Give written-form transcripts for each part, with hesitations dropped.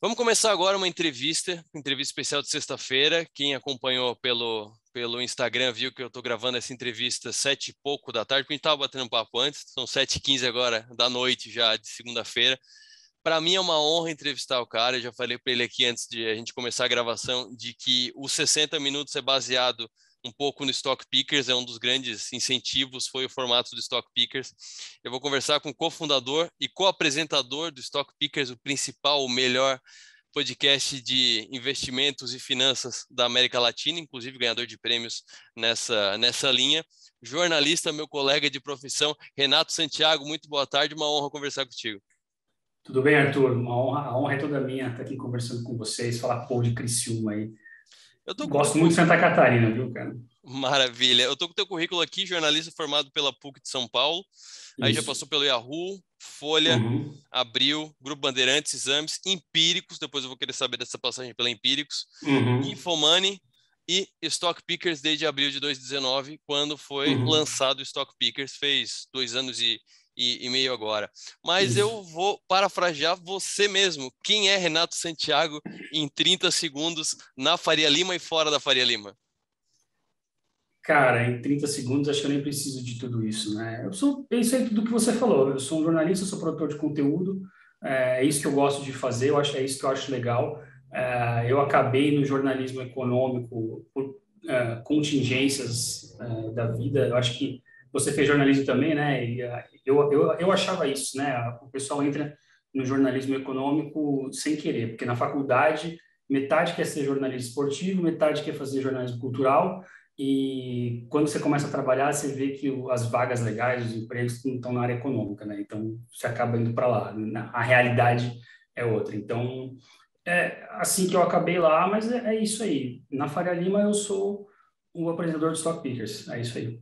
Vamos começar agora uma entrevista especial de sexta-feira. Quem acompanhou pelo Instagram viu que eu estou gravando essa entrevista 7 e pouco da tarde, porque a gente estava batendo um papo antes, são 7h15 agora da noite já de segunda-feira. Para mim é uma honra entrevistar o cara, eu já falei para ele aqui antes de a gente começar a gravação, de que os 60 minutos é baseado um pouco no Stock Pickers, é um dos grandes incentivos, foi o formato do Stock Pickers. Eu vou conversar com o cofundador e co-apresentador do Stock Pickers, o principal, o melhor podcast de investimentos e finanças da América Latina, inclusive ganhador de prêmios nessa linha. Jornalista, meu colega de profissão, Renato Santiago, muito boa tarde, uma honra conversar contigo. Tudo bem, Arthur? Uma honra, a honra é toda minha estar aqui conversando com vocês, falar pouco de Criciúma aí. Eu tô com o teu Gosto muito de Santa Catarina, viu, cara? Maravilha. Eu tô com o teu currículo aqui, jornalista formado pela PUC de São Paulo. Aí já Isso. passou pelo Yahoo, Folha, Uhum. Abril, Grupo Bandeirantes, Exames, Empíricos, depois eu vou querer saber dessa passagem pela Empíricos, Uhum. Infomoney e Stock Pickers desde abril de 2019, quando foi Uhum. lançado o Stock Pickers, fez 2 anos e meio agora. Mas Isso. eu vou parafrasear você mesmo. Quem é Renato Santiago em 30 segundos na Faria Lima e fora da Faria Lima? Cara, em 30 segundos acho que eu nem preciso de tudo isso, né? É isso aí tudo que você falou. Eu sou um jornalista, eu sou produtor de conteúdo, é isso que eu gosto de fazer, é isso que eu acho legal. Eu acabei no jornalismo econômico por contingências da vida. Eu acho que você fez jornalismo também, né? E eu achava isso, né? O pessoal entra no jornalismo econômico sem querer, porque na faculdade metade quer ser jornalista esportivo, metade quer fazer jornalismo cultural. E quando você começa a trabalhar, você vê que as vagas legais, os empregos não estão na área econômica, né? Então, você acaba indo para lá. A realidade é outra. Então, é assim que eu acabei lá, mas é isso aí. Na Faria Lima, eu sou o apresentador do Stock Pickers. É isso aí.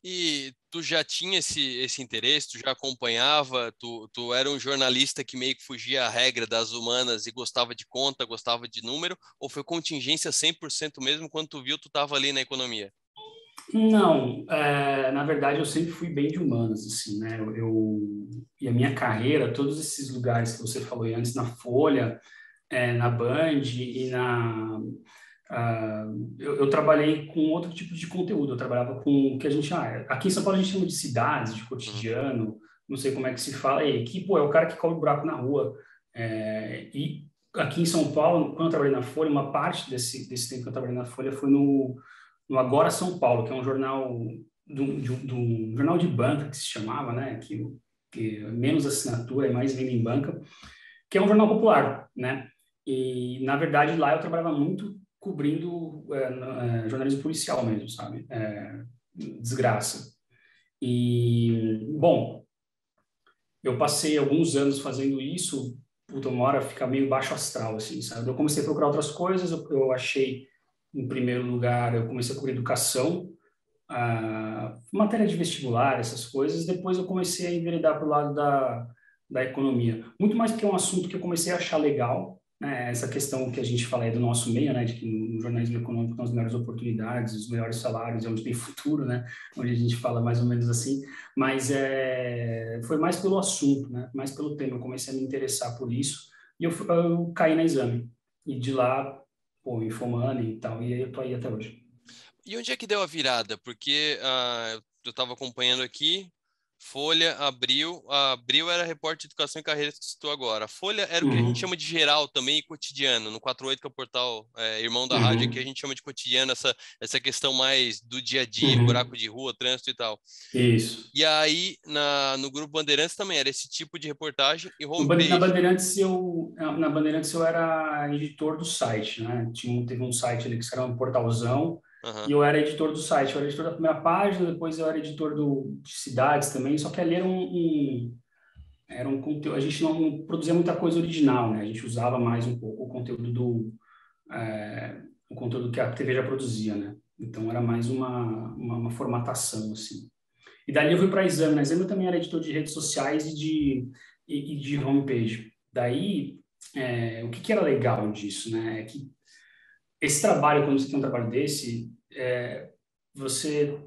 E tu já tinha esse interesse, tu já acompanhava, tu era um jornalista que meio que fugia à regra das humanas e gostava de conta, gostava de número, ou foi contingência 100% mesmo quando tu viu tu estava ali na economia? Não, na verdade eu sempre fui bem de humanas, assim, né? E a minha carreira, todos esses lugares que você falou aí antes, na Folha, na Band e Ah, eu trabalhei com outro tipo de conteúdo. Eu trabalhava com o que a gente... aqui em São Paulo a gente chama de cidades, de Uhum. cotidiano, não sei como é que se fala. E que, pô, é o cara que cobre buraco na rua. E aqui em São Paulo, quando eu trabalhei na Folha, uma parte desse tempo que eu trabalhei na Folha foi no Agora São Paulo, que é um jornal do jornal de banca que se chamava, né? Que é menos assinatura e mais venda em banca, que é um jornal popular, né? E, na verdade, lá eu trabalhava muito cobrindo jornalismo policial mesmo, sabe? Desgraça. E, bom, eu passei alguns anos fazendo isso, puta, uma hora fica meio baixo astral, assim, sabe? Eu comecei a procurar outras coisas, eu achei, em primeiro lugar, eu comecei a cobrir educação, matéria de vestibular, essas coisas. Depois eu comecei a enveredar para o lado da economia. Muito mais porque é um assunto que eu comecei a achar legal, né? Essa questão que a gente fala aí do nosso meio, né? De que no jornalismo econômico estão as melhores oportunidades, os melhores salários, é onde tem futuro, né? Onde a gente fala mais ou menos assim. Mas foi mais pelo assunto, né? Mais pelo tema. Eu comecei a me interessar por isso e eu caí na Exame. E de lá, pô, Infomoney e tal, e aí eu tô aí até hoje. E onde é que deu a virada? Porque eu estava acompanhando aqui, Folha, Abril era repórter de educação e carreira que citou agora. A Folha era o que a gente chama Uhum. de geral também e cotidiano. No 48, que é o portal irmão da rádio, aqui a Uhum. gente chama de cotidiano essa questão mais do dia a dia, buraco Uhum. de rua, trânsito e tal. Isso. E aí, no Grupo Bandeirantes também era esse tipo de reportagem e Na homepage. Bandeirantes eu era editor do site, né? Teve um site ali que era um portalzão e Aham. eu era editor do site. Eu era editor da primeira página, depois eu era editor de cidades também. Só que ali era um conteúdo. A gente não produzia muita coisa original, né? A gente usava mais um pouco o conteúdo que a TV já produzia, né? Então era mais uma formatação assim. E dali eu fui para a Exame. Na Exame eu também era editor de redes sociais e de homepage. Daí, o que era legal disso, né? É que esse trabalho, quando você tem um trabalho desse, você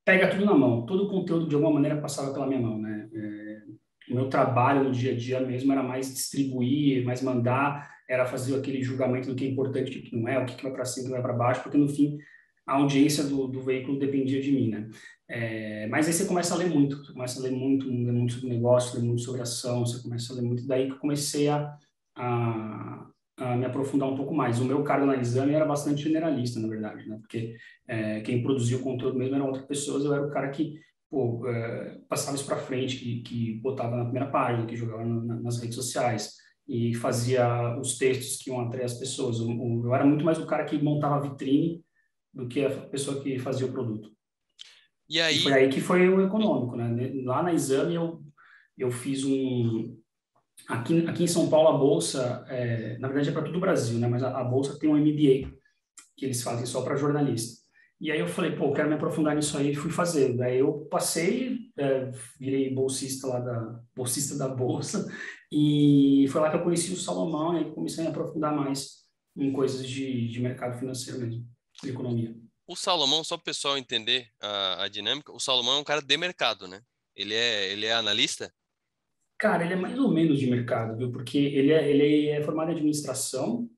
pega tudo na mão. Todo o conteúdo, de alguma maneira, passava pela minha mão, né? O meu trabalho no dia a dia mesmo era mais distribuir, mais mandar, era fazer aquele julgamento do que é importante e o que não é, o que vai para cima, o que vai para baixo, porque no fim a audiência do veículo dependia de mim, né? Mas aí você começa a ler muito, você começa a ler muito sobre negócio, ler muito sobre ação, você começa a ler muito, daí que eu comecei a, a me aprofundar um pouco mais. O meu cargo na Exame era bastante generalista, na verdade, né? Porque quem produzia o conteúdo mesmo eram outras pessoas, eu era o cara que pô, passava isso para frente, que botava na primeira página, que jogava nas redes sociais e fazia os textos que iam atrair as pessoas. Eu era muito mais o cara que montava a vitrine do que a pessoa que fazia o produto. E E foi aí, aí que foi o econômico, né? Lá na Exame eu fiz um... Aqui em São Paulo a bolsa, na verdade é para todo o Brasil, né? Mas a bolsa tem um MBA que eles fazem só para jornalista. E aí eu falei, pô, eu quero me aprofundar nisso aí e fui fazer. Daí eu passei, virei bolsista da bolsa e foi lá que eu conheci o Salomão e aí comecei a me aprofundar mais em coisas de mercado financeiro mesmo, de economia. o Salomão, só para o pessoal entender a dinâmica, o Salomão é um cara de mercado, né? Ele é analista? Cara, ele é mais ou menos de mercado, viu? Porque ele é formado em administração,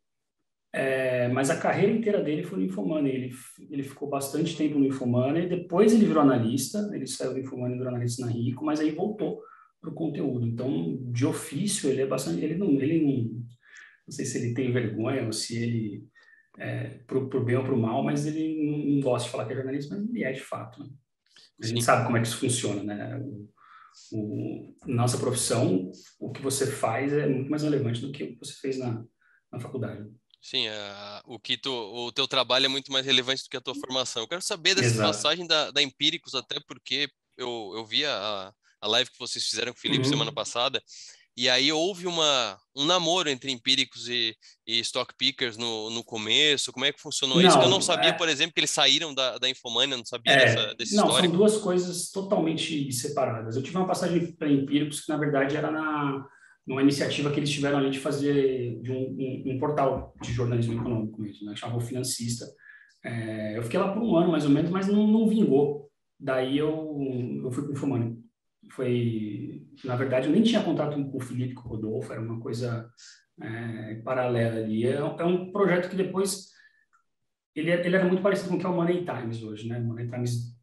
mas a carreira inteira dele foi no Infomoney. Ele ficou bastante tempo no Infomoney, depois ele virou analista, ele saiu do Infomoney e virou analista na Rico, mas aí voltou para o conteúdo. Então, de ofício, ele é bastante. Não sei se ele tem vergonha ou se ele, pro bem ou pro mal, mas ele não gosta de falar que é jornalista, mas ele é de fato, né? A gente Sim. sabe como é que isso funciona, né? Nossa profissão, o que você faz é muito mais relevante do que o que você fez na faculdade. Sim, o teu trabalho é muito mais relevante do que a tua formação. Eu quero saber dessa Exato. passagem da Empíricos, até porque eu vi a live que vocês fizeram com o Felipe semana Uhum. passada, e aí houve um namoro entre Empíricos e Stock Pickers no começo. Como é que funcionou isso? Que eu não Não, sabia, por exemplo, que eles saíram da Infomania, eu não sabia desse não, são histórico. duas coisas totalmente separadas. Eu tive uma passagem para Empíricos que, na verdade, era numa iniciativa que eles tiveram ali de fazer de um portal de jornalismo econômico mesmo, né? Chamava o Financista. Eu fiquei lá por um ano, mais ou menos, mas não vingou. Daí eu fui para o Infomani. Na verdade, eu nem tinha contato com o Felipe, com o Rodolfo, era uma coisa paralela ali. É um projeto que depois ele era muito parecido com o que é o Money Times hoje, né? O Money Times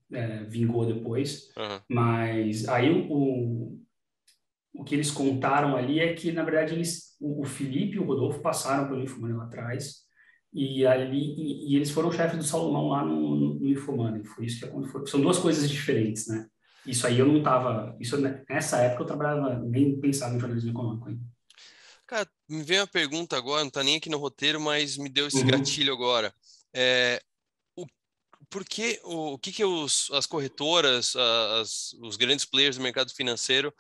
vingou depois, Aham. mas aí o que eles contaram ali é que, na verdade, o Felipe e o Rodolfo passaram pelo Infomoney lá atrás e eles foram chefes do Salomão lá no Infomoney. Foi isso que aconteceu. São duas coisas diferentes, né? Isso aí eu não estava... Nessa época eu trabalhava, nem pensava em jornalismo econômico ainda. Cara, me veio uma pergunta agora, não tá nem aqui no roteiro, mas me deu esse Uhum, gatilho agora. É, o, por que, o que que as corretoras, os grandes players do mercado financeiro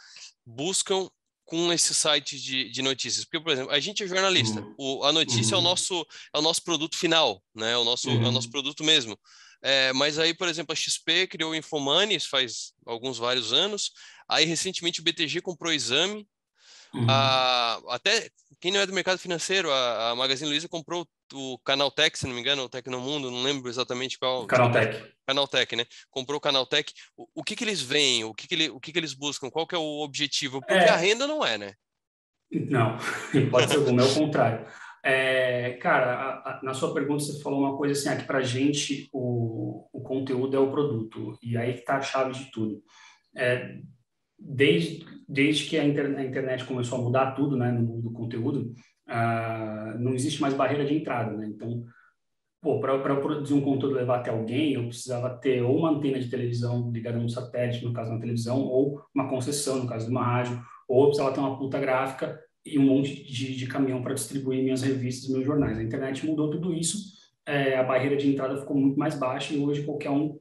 buscam com esses sites de notícias? Porque, por exemplo, a gente é jornalista, uhum, a notícia uhum, é o nosso produto final, né? É o nosso uhum, produto mesmo. Mas aí, por exemplo, a XP criou o Infomoney faz vários anos. Aí, recentemente, o BTG comprou o Exame. uhum. Até quem não é do mercado financeiro, a Magazine Luiza comprou o Canaltech, se não me engano, o Tecnomundo, não lembro exatamente qual, de qual Canaltech. Canaltech, né? Comprou o Canaltech. O que que eles veem? O que que eles buscam? Qual que é o objetivo? Porque a É, renda não é, né? não, hipótese alguma, é o contrário. Cara, na sua pergunta você falou uma coisa assim, que para a gente o conteúdo é o produto, e aí que está a chave de tudo. É, desde que a internet começou a mudar tudo, né, no mundo do conteúdo, não existe mais barreira de entrada, né? Então, pô, para eu produzir um conteúdo e levar até alguém, eu precisava ter ou uma antena de televisão ligada no satélite, no caso de uma televisão, ou uma concessão, no caso de uma rádio, ou eu precisava ter uma puta gráfica e um monte de caminhão para distribuir minhas revistas, meus jornais. A internet mudou tudo isso, a barreira de entrada ficou muito mais baixa e hoje qualquer um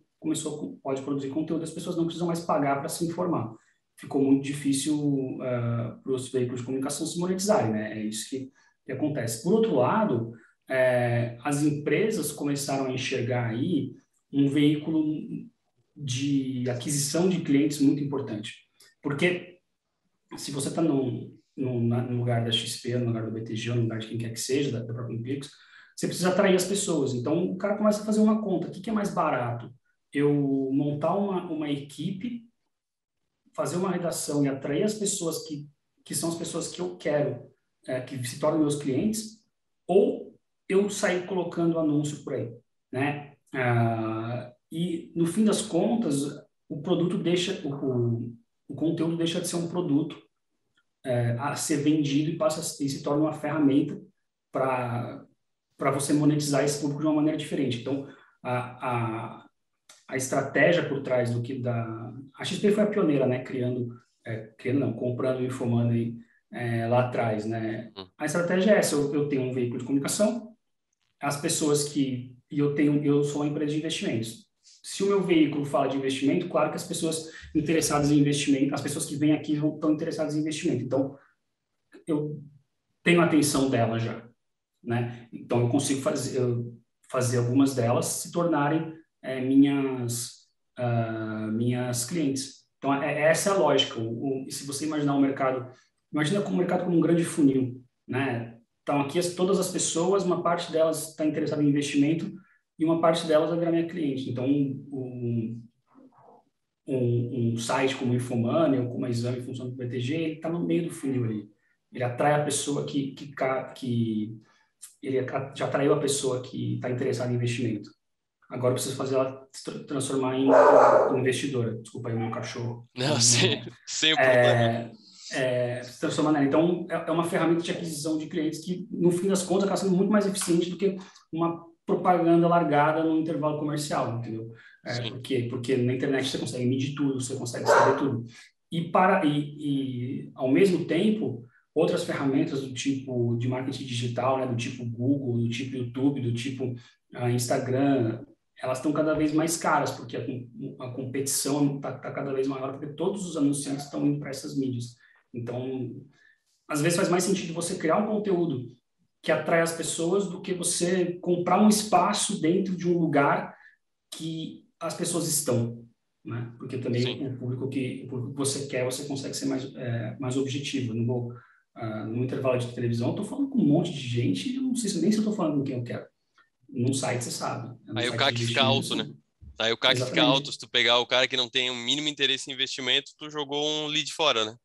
pode produzir conteúdo, as pessoas não precisam mais pagar para se informar. Ficou muito difícil para os veículos de comunicação se monetizarem, né? É isso que acontece. Por outro lado, as empresas começaram a enxergar aí um veículo de aquisição de clientes muito importante. Porque se você está no lugar da XP, no lugar do BTG, no lugar de quem quer que seja, da própria Empíricos, você precisa atrair as pessoas. Então, o cara começa a fazer uma conta. O que é mais barato? Eu montar uma equipe fazer uma redação e atrair as pessoas que são as pessoas que eu quero, que se tornem meus clientes, ou eu sair colocando anúncio por aí, né? E no fim das contas, o produto o conteúdo deixa de ser um produto a ser vendido e se torna uma ferramenta para você monetizar esse público de uma maneira diferente. Então, a estratégia por trás do que a XP foi a pioneira, né? Comprando o Infomoney lá atrás, né? A estratégia é essa: eu tenho um veículo de comunicação, as pessoas eu sou uma empresa de investimentos. Se o meu veículo fala de investimento, claro que as pessoas interessadas em investimento, as pessoas que vêm aqui estão interessadas em investimento. Então, eu tenho a atenção dela já, né? Então, eu consigo fazer algumas delas se tornarem minhas clientes. Então, essa é a lógica. Se você imaginar imagina o mercado como um grande funil, né? Então, aqui todas as pessoas, uma parte delas está interessada em investimento e uma parte delas vai virar minha cliente. Então, um site como o Infomoney ou como a Exame em função do BTG, ele está no meio do funil ali. Ele atrai a pessoa ele já atraiu a pessoa que está interessada em investimento. Agora eu preciso fazer ela se transformar em investidora. Desculpa aí, meu cachorro. Não, sem problema. Se transformar nela. Então, é uma ferramenta de aquisição de clientes que, no fim das contas, acaba sendo muito mais eficiente do que uma propaganda largada no intervalo comercial, entendeu? Por quê? Porque na internet você consegue medir tudo, você consegue saber tudo. E ao mesmo tempo, outras ferramentas do tipo de marketing digital, né, do tipo Google, do tipo YouTube, do tipo Instagram, elas estão cada vez mais caras, porque a competição está cada vez maior, porque todos os anunciantes estão indo para essas mídias. Então, às vezes faz mais sentido você criar um conteúdo que atrai as pessoas do que você comprar um espaço dentro de um lugar que as pessoas estão, né? Porque também o público que você quer, você consegue ser mais objetivo. Não vou, no intervalo de televisão, eu estou falando com um monte de gente e eu não sei nem se eu estou falando com quem eu quero. Num site, você sabe. Aí o CAC fica alto, né? Aí o CAC fica alto. Se tu pegar o cara que não tem o mínimo interesse em investimento, tu jogou um lead fora, né?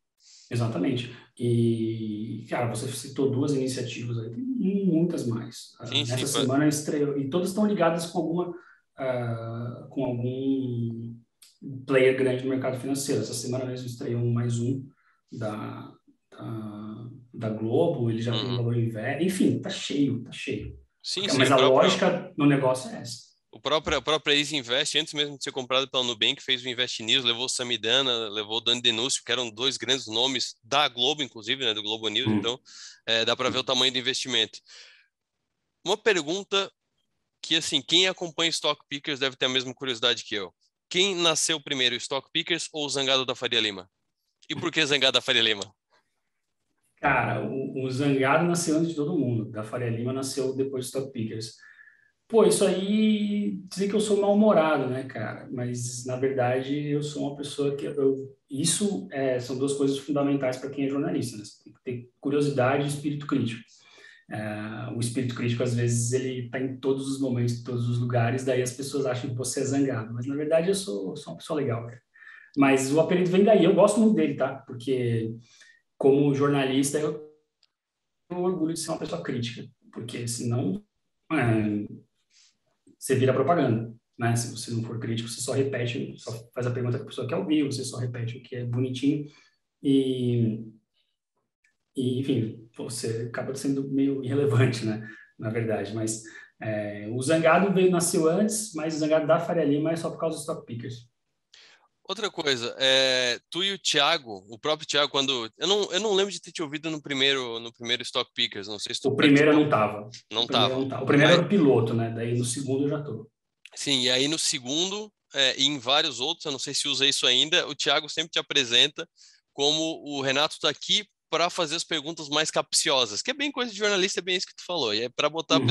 Exatamente. E, cara, você citou 2 iniciativas aí, tem muitas mais. Nessa semana estreou, e todas estão ligadas com algum player grande do mercado financeiro. Essa semana mesmo estreou mais um da Globo, ele já tem um valor em VE. Enfim, tá cheio. Mas a lógica no negócio é essa. A própria Easy Invest, antes mesmo de ser comprado pela Nubank, fez o Invest News, levou o Samidana, levou o Dani Denúncio, que eram 2 grandes nomes da Globo, inclusive, né, do Globo News. Então, dá para ver o tamanho do investimento. Uma pergunta que, assim, quem acompanha Stock Pickers deve ter a mesma curiosidade que eu. Quem nasceu primeiro, Stock Pickers ou o Zangado da Faria Lima? E por que Zangado da Faria Lima? Cara, o Zangado nasceu antes de todo mundo. Da Faria Lima nasceu depois do Stock Pickers. Pô, isso aí, dizer que eu sou mal-humorado, né, cara? Mas, na verdade, eu sou uma pessoa são 2 coisas fundamentais para quem é jornalista, né? Você tem que ter curiosidade e espírito crítico. O espírito crítico, às vezes, ele está em todos os momentos, em todos os lugares, daí as pessoas acham que você é zangado. Mas, na verdade, eu sou uma pessoa legal, cara. Mas o apelido vem daí, eu gosto muito dele, tá? Porque, como jornalista, eu tenho orgulho de ser uma pessoa crítica. Porque, senão, você vira propaganda, né? Se você não for crítico, você só repete, só faz a pergunta que a pessoa quer ouvir, você só repete o que é bonitinho enfim, você acaba sendo meio irrelevante, né? Na verdade, mas o Zangado nasceu antes, mas o Zangado da Faria Lima é só por causa dos Stock Pickers. Outra coisa, tu e o Thiago, o próprio Thiago, quando... Eu não lembro de ter te ouvido no primeiro Stock Pickers, não sei se tu O primeiro eu não participou. estava. Não tava. O primeiro era o piloto, né? Daí no segundo eu já tô. Sim, e aí no segundo, e em vários outros, eu não sei se usa isso ainda, o Thiago sempre te apresenta como o Renato está aqui para fazer as perguntas mais capciosas, que é bem coisa de jornalista, é bem isso que tu falou, e é para botar a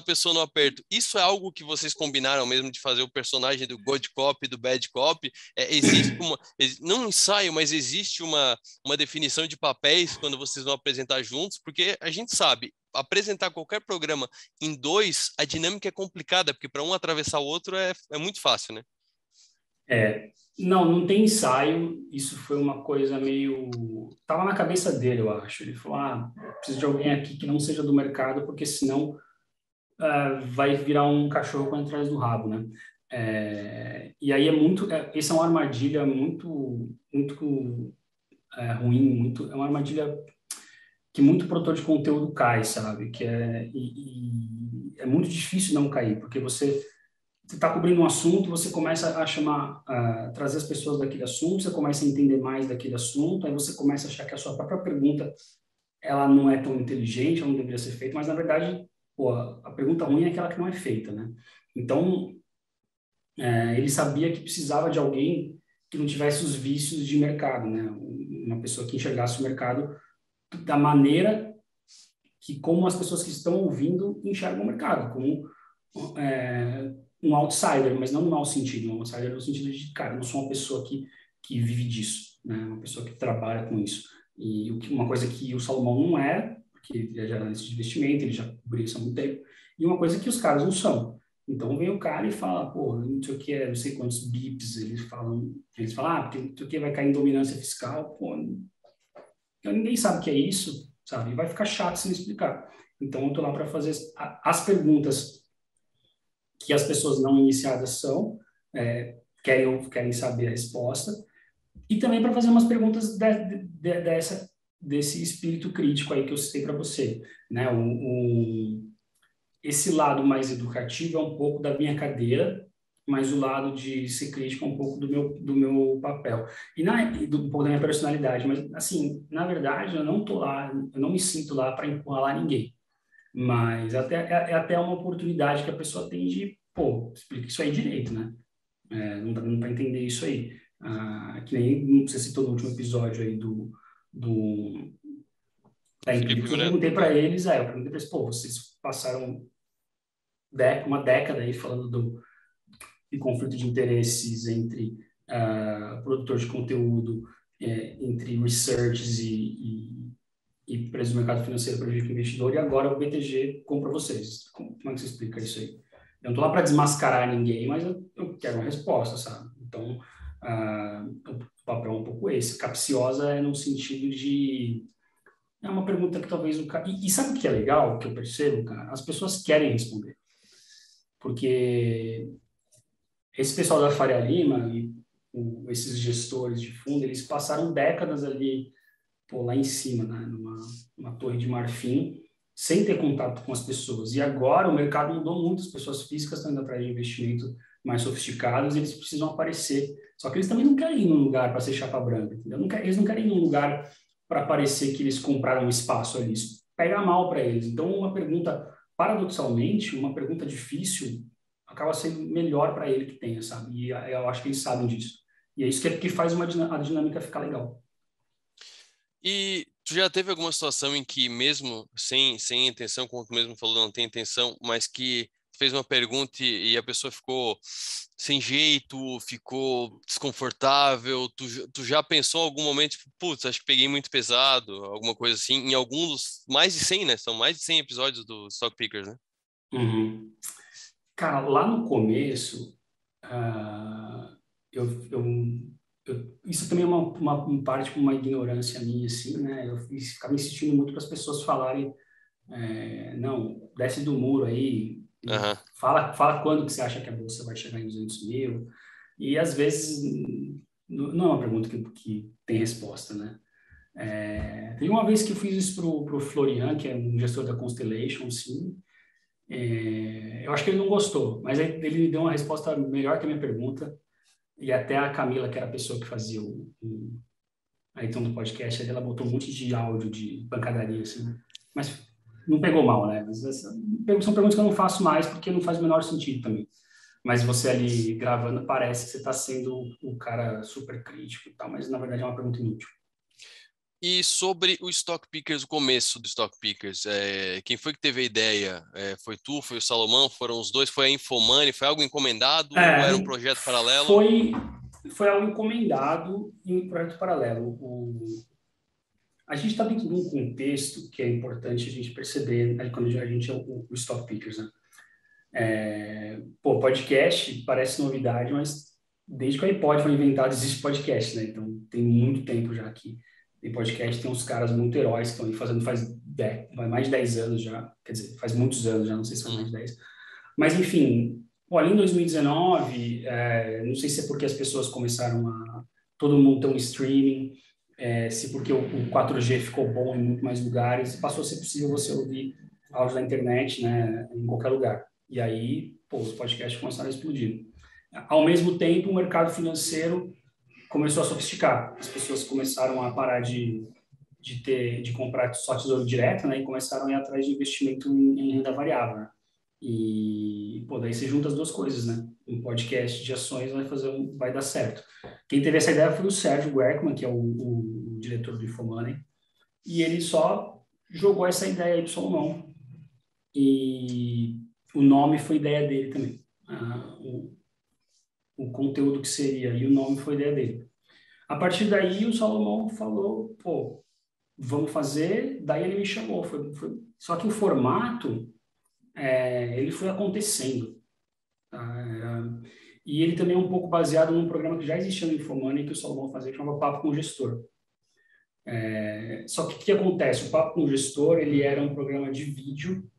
pessoa no aperto. Isso é algo que vocês combinaram mesmo de fazer o personagem do good cop e do bad cop? Existe não um ensaio, mas existe uma definição de papéis quando vocês vão apresentar juntos, porque a gente sabe, apresentar qualquer programa em 2, a dinâmica é complicada, porque para um atravessar o outro é muito fácil, né? Não tem ensaio. Isso foi uma coisa meio... Tava na cabeça dele, eu acho. Ele falou, preciso de alguém aqui que não seja do mercado, porque senão vai virar um cachorro com atrás do rabo, né? E aí essa é uma armadilha muito ruim, é uma armadilha que muito produtor de conteúdo cai, sabe? E é muito difícil não cair, porque você está cobrindo um assunto, você começa a trazer as pessoas daquele assunto, você começa a entender mais daquele assunto, aí você começa a achar que a sua própria pergunta ela não é tão inteligente, ela não deveria ser feita, mas na verdade, pô, a pergunta ruim é aquela que não é feita, né? Então, ele sabia que precisava de alguém que não tivesse os vícios de mercado, né? Uma pessoa que enxergasse o mercado da maneira que como as pessoas que estão ouvindo enxergam o mercado, como um outsider, mas não no mau sentido, um outsider no sentido de, cara, eu não sou uma pessoa que vive disso, né? Uma pessoa que trabalha com isso. E uma coisa que o Salomão não é, porque ele é jornalista de investimento, ele já cobriu isso há muito tempo, e uma coisa que os caras não são. Então vem o cara e fala, pô, não sei o que não sei quantos bips eles falam, porque não sei o que vai cair em dominância fiscal, pô, ninguém sabe o que é isso, sabe? E vai ficar chato se não explicar. Então eu tô lá para fazer as perguntas que as pessoas não iniciadas querem saber a resposta, e também para fazer umas perguntas desse espírito crítico aí que eu citei para você, né? Esse lado mais educativo é um pouco da minha cadeira, mas o lado de ser crítico é um pouco do meu papel. Um pouco da minha personalidade. Mas, assim, na verdade, eu não tô lá, eu não me sinto lá para encurralar ninguém. Mas é até uma oportunidade que a pessoa tem de, pô, explica isso aí direito, né? Não dá para entender isso aí. Que nem você citou no último episódio aí do da Felipe Implix, eu Miranda. perguntei para eles, pô, vocês passaram uma década aí falando de conflito de interesses entre produtor de conteúdo, entre researches e preço do mercado financeiro para o investidor, e agora o BTG compra vocês. Como é que você explica isso aí? Eu não estou lá para desmascarar ninguém, mas eu quero uma resposta, sabe? Então, o papel é um pouco esse. Capciosa é no sentido de... É uma pergunta que talvez o cara... E sabe o que é legal, que eu percebo, cara? As pessoas querem responder. Porque esse pessoal da Faria Lima e esses gestores de fundo, eles passaram décadas ali, pô, lá em cima, né, numa torre de marfim, sem ter contato com as pessoas. E agora o mercado mudou muito, as pessoas físicas estão indo atrás de investimento mais sofisticados, e eles precisam aparecer. Só que eles também não querem ir num lugar para ser chapa branca, entendeu? Eles não querem ir num lugar para parecer que eles compraram um espaço ali. Isso pega mal para eles. Então, paradoxalmente, uma pergunta difícil acaba sendo melhor para ele que tenha, sabe? E eu acho que eles sabem disso. E é isso que faz a dinâmica ficar legal. E tu já teve alguma situação em que, mesmo sem intenção, como tu mesmo falou, não tem intenção, mas que tu fez uma pergunta e a pessoa ficou sem jeito, ficou desconfortável? Tu já pensou em algum momento, tipo, putz, acho que peguei muito pesado, alguma coisa assim, em algum dos mais de 100, né? São mais de 100 episódios do Stock Pickers, né? Uhum. Cara, lá no começo, ah, eu, eu, isso também é uma parte, uma ignorância minha, assim, né? Eu ficava insistindo muito para as pessoas falarem, não, desce do muro aí, Aham. fala quando que você acha que a bolsa vai chegar em 200 mil. E às vezes não é uma pergunta que tem resposta, né? Tem uma vez que eu fiz isso pro Florian, que é um gestor da Constellation, sim. Eu acho que ele não gostou, mas ele me deu uma resposta melhor que a minha pergunta. E até a Camila, que era a pessoa que fazia a edição do podcast, ela botou um monte de áudio de pancadaria, assim, né? Mas não pegou mal, né? Mas são perguntas que eu não faço mais porque não faz o menor sentido também. Mas você ali gravando parece que você está sendo o cara super crítico e tal, mas na verdade é uma pergunta inútil. E sobre o Stock Pickers, o começo do Stock Pickers, quem foi que teve a ideia? Foi tu, foi o Salomão, foram os dois? Foi a Infomoney? Foi algo encomendado ou era um projeto paralelo? Foi, foi algo encomendado em um projeto paralelo. A gente está dentro de um contexto que é importante a gente perceber, né, quando a gente é o Stock Pickers, né? Podcast parece novidade, mas desde que o iPod foi inventado, existe podcast, né? Então, tem muito tempo já que tem podcast, tem uns caras muito heróis que estão aí fazendo vai mais de 10 anos já, quer dizer, faz muitos anos já, não sei se faz mais Uhum. de 10. Mas, enfim, olha, em 2019, não sei se é porque as pessoas começaram a... Todo mundo tem um streaming, se porque o 4G ficou bom em muito mais lugares, passou a ser possível você ouvir áudio na internet, né, em qualquer lugar. E aí, pô, os podcasts começaram a explodir. Ao mesmo tempo, o mercado financeiro começou a sofisticar. As pessoas começaram a parar de comprar só tesouro direto, né, e começaram a ir atrás de investimento em renda variável, né? E, pô, daí você junta as duas coisas, né? Um podcast de ações vai dar certo. Quem teve essa ideia foi o Sérgio Guerckman, que é o diretor do Infomoney, e ele só jogou essa ideia aí pro Salomão. E o nome foi ideia dele também. O conteúdo que seria, e o nome foi ideia dele. A partir daí, o Salomão falou, pô, vamos fazer, daí ele me chamou. Só que o formato, ele foi acontecendo. Tá? E ele também é um pouco baseado num programa que já existia no Infomoney, que o Salomão fazia, que chamava Papo com o Gestor. Só que o que acontece? O Papo com o Gestor, ele era um programa de vídeo,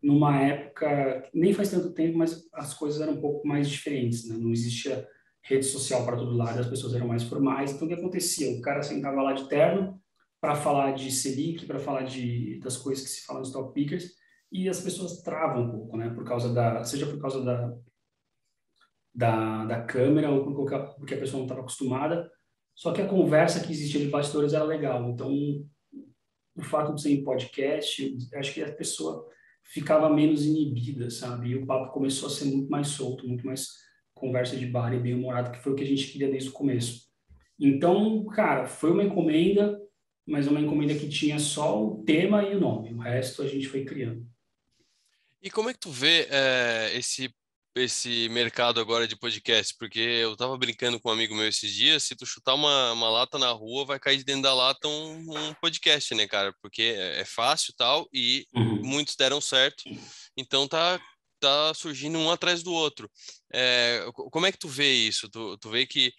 numa época, nem faz tanto tempo, mas as coisas eram um pouco mais diferentes, né? Não existia rede social para todo lado, as pessoas eram mais formais. Então, o que acontecia? O cara sentava lá de terno para falar de Selic, para falar das coisas que se falam nos top pickers, e as pessoas travam um pouco, né? Seja por causa da câmera ou porque a pessoa não estava acostumada. Só que a conversa que existia de bastidores era legal. Então, o fato de ser em podcast, acho que a pessoa ficava menos inibida, sabe? E o papo começou a ser muito mais solto, muito mais conversa de bar e bem humorado, que foi o que a gente queria desde o começo. Então, cara, foi uma encomenda, mas uma encomenda que tinha só o tema e o nome. O resto a gente foi criando. E como é que tu vê esse mercado agora de podcast? Porque eu tava brincando com um amigo meu esses dias, se tu chutar uma lata na rua, vai cair de dentro da lata um podcast, né, cara? Porque é fácil e tal, e Uhum. muitos deram certo, então tá surgindo um atrás do outro. Como é que tu vê isso? Tu vê que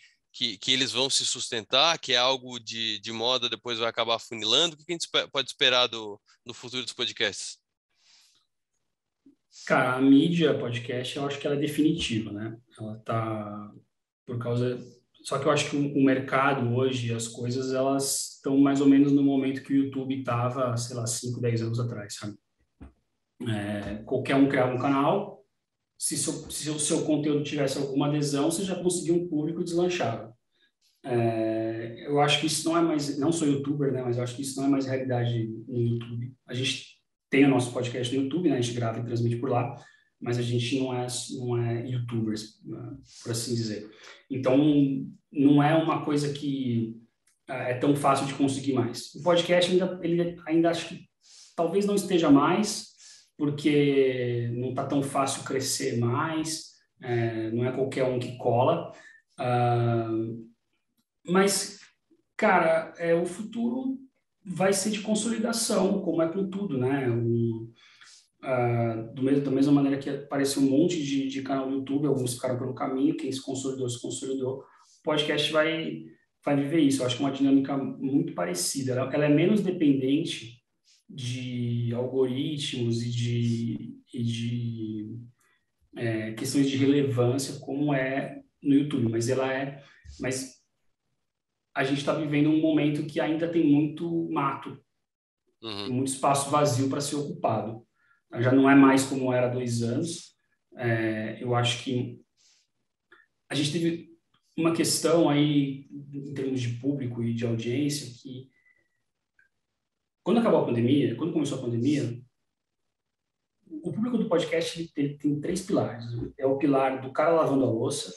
eles vão se sustentar, que é algo de moda, depois vai acabar afunilando? O que a gente pode esperar do futuro dos podcasts? Cara, a mídia podcast, eu acho que ela é definitiva, né? Ela tá por causa. Só que eu acho que o mercado hoje, as coisas, elas estão mais ou menos no momento que o YouTube estava, sei lá, 5, 10 anos atrás, sabe? Qualquer um criava um canal, se o seu conteúdo tivesse alguma adesão, você já conseguia um público deslanchado. Eu acho que isso não é mais, não sou youtuber, né, mas eu acho que isso não é mais realidade no YouTube. A gente tem o nosso podcast no YouTube, né, a gente grava e transmite por lá, mas a gente não é youtubers, por assim dizer. Então, não é uma coisa que é tão fácil de conseguir mais. O podcast ele ainda acho que talvez não esteja mais, porque não está tão fácil crescer mais, não é qualquer um que cola. Ah, mas, cara, o futuro vai ser de consolidação, como é com tudo, né? Da mesma maneira que apareceu um monte de canal no YouTube, alguns ficaram pelo caminho, quem se consolidou, se consolidou. O podcast vai viver isso. Eu acho que é uma dinâmica muito parecida. Ela é menos dependente de algoritmos e de questões de relevância, como é no YouTube, mas a gente está vivendo um momento que ainda tem muito mato, Uhum. tem muito espaço vazio para ser ocupado. Já não é mais como era há 2 anos. Eu acho que a gente teve uma questão aí, em termos de público e de audiência, que quando começou a pandemia, o público do podcast ele tem 3 pilares. É o pilar do cara lavando a louça,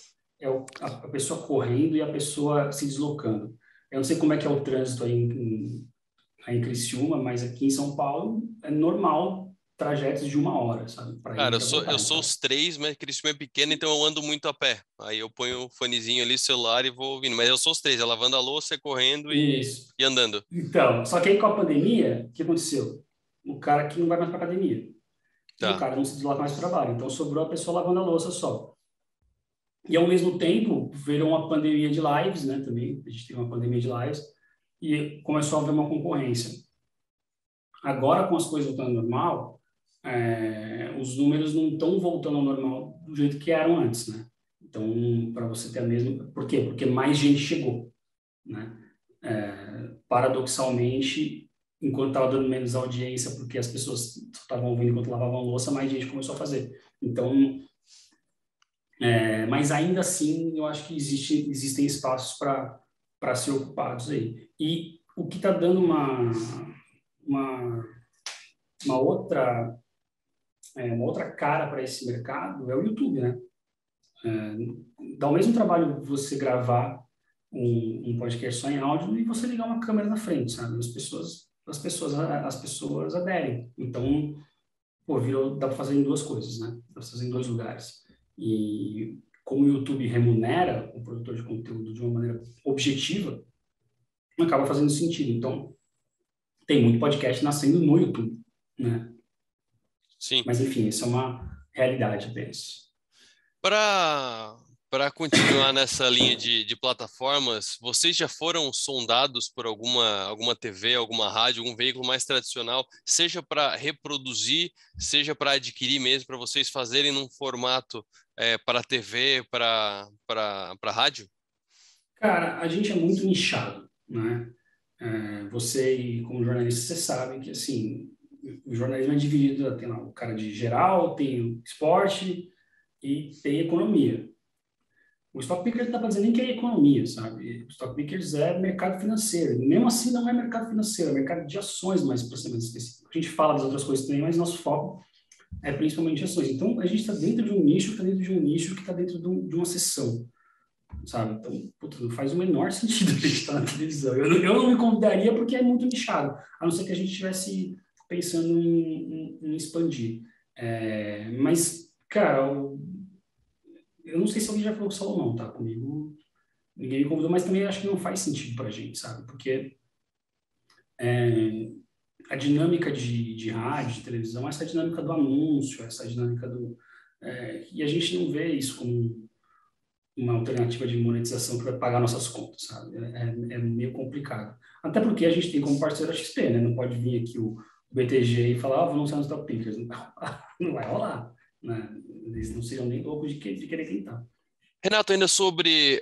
a pessoa correndo e a pessoa se deslocando. Eu não sei como é que é o trânsito aí em Criciúma, mas aqui em São Paulo é normal trajetos de 1 hora, sabe? Para ir Cara, e eu para sou, voltar. eu sou Então, os três, mas Criciúma é pequeno, então eu ando muito a pé. Aí eu ponho o fonezinho ali, celular e vou ouvindo. Mas eu sou os três, é lavando a louça, é correndo isso. e andando. Então, só que aí com a pandemia, o que aconteceu? O cara que não vai mais para academia. E o Tá. cara não se desloca mais para o trabalho. Então sobrou a pessoa lavando a louça só. E, ao mesmo tempo, veio uma pandemia de lives, né, também, a gente teve uma pandemia de lives, e começou a haver uma concorrência. Agora, com as coisas voltando ao normal, os números não estão voltando ao normal do jeito que eram antes, né? Então, para você ter a mesma... Por quê? Porque mais gente chegou, né? Paradoxalmente, enquanto estava dando menos audiência, porque as pessoas estavam ouvindo enquanto lavavam louça, mais gente começou a fazer. Então, mas ainda assim, eu acho que existem espaços para ser ocupados aí. E o que está dando uma, uma outra cara para esse mercado é o YouTube, né? Dá o mesmo trabalho você gravar um podcast só em áudio e você ligar uma câmera na frente, sabe? As pessoas aderem. Então, pô, dá para fazer em duas coisas, né? Dá para fazer em dois lugares. E como o YouTube remunera o produtor de conteúdo de uma maneira objetiva, acaba fazendo sentido. Então, tem muito podcast nascendo no YouTube, né? Sim. Mas, enfim, isso é uma realidade apenas. Para continuar nessa linha de plataformas, vocês já foram sondados por alguma TV, alguma rádio, algum veículo mais tradicional, seja para reproduzir, seja para adquirir mesmo, para vocês fazerem num formato para TV, para rádio? Cara, a gente é muito nichado, né? Você, como jornalista, você sabe que, assim, o jornalismo é dividido, tem lá o cara de geral, tem o esporte e tem economia. O Stock Pickers não dá para dizer nem que é economia, sabe? O Stock Pickers é mercado financeiro. Mesmo assim, não é mercado financeiro, é mercado de ações, mais para ser mais específico. A gente fala das outras coisas também, mas nosso foco é principalmente ações. Então, a gente está dentro de um nicho, que está dentro de um nicho, que está dentro de uma seção, sabe? Então, putz, não faz o menor sentido a gente estar na televisão. Eu não me convidaria porque é muito nichado, a não ser que a gente estivesse pensando em expandir. Mas, cara, eu não sei se alguém já falou só ou não, tá? Comigo, ninguém me convidou, mas também acho que não faz sentido pra gente, sabe? Porque a dinâmica de rádio, de televisão, essa dinâmica do anúncio, essa dinâmica do... e a gente não vê isso como uma alternativa de monetização que vai pagar nossas contas, sabe? É meio complicado. Até porque a gente tem como parceiro a XP, né? Não pode vir aqui o BTG e falar, vou anunciar nos Top Pickers. Não vai rolar, né? Eles não seriam nem loucos de querer tentar. Renato, ainda sobre